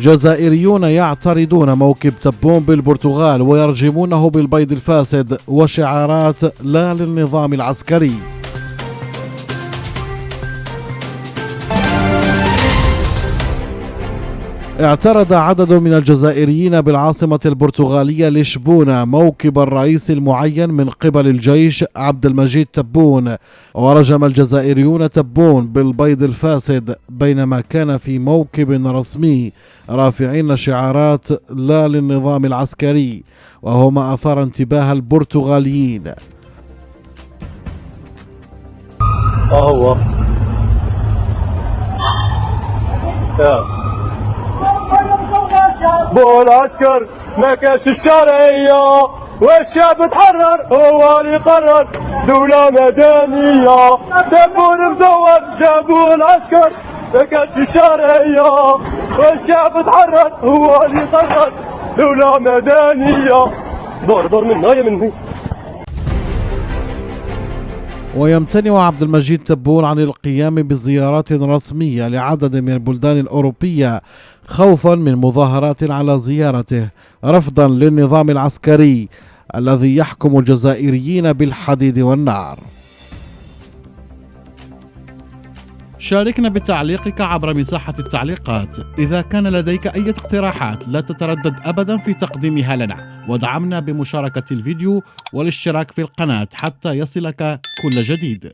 جزائريون يعترضون موكب تبون بالبرتغال ويرجمونه بالبيض الفاسد وشعارات لا للنظام العسكري. اعترض عدد من الجزائريين بالعاصمة البرتغالية لشبونة موكب الرئيس المعين من قبل الجيش عبد المجيد تبون، ورجم الجزائريون تبون بالبيض الفاسد بينما كان في موكب رسمي رافعين شعارات لا للنظام العسكري، وهو ما أثار انتباه البرتغاليين. هو بو العسكر ما كانش الشرعية والشعب تحرر هو اللي قرر دولة مدنية. تبون مزور جابوا العسكر ما كانش الشرعية والشعب تحرر هو اللي قرر دولة مدنية. دور من هاي مني. ويمتنع عبد المجيد تبون عن القيام بزيارات رسمية لعدد من البلدان الأوروبية خوفا من مظاهرات على زيارته رفضا للنظام العسكري الذي يحكم الجزائريين بالحديد والنار. شاركنا بتعليقك عبر مساحة التعليقات. إذا كان لديك أي اقتراحات لا تتردد أبدا في تقديمها لنا، ودعمنا بمشاركة الفيديو والاشتراك في القناة حتى يصلك كل جديد.